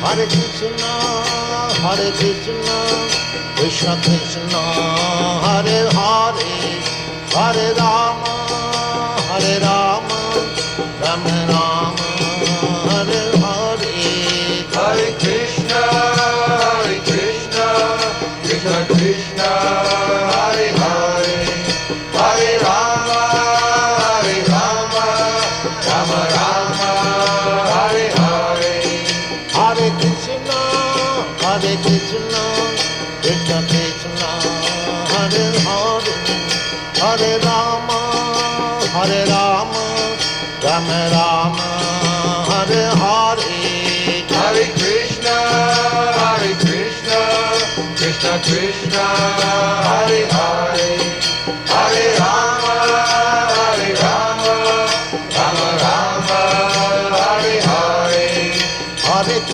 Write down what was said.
Hare Krishna, Krishna Krishna, Hare Hare, Hare Rama, Rama Rama, Hare Hare. Hare Krishna, Krishna Krishna, Hare Hare, Hare Rama, Rama Rama, Hare Hare. Hare Krishna, Krishna Krishna, Hare Hare, Hare Rama, Rama Rama, Hare Hare. Hare Krishna, Krishna Krishna, Hare Hare.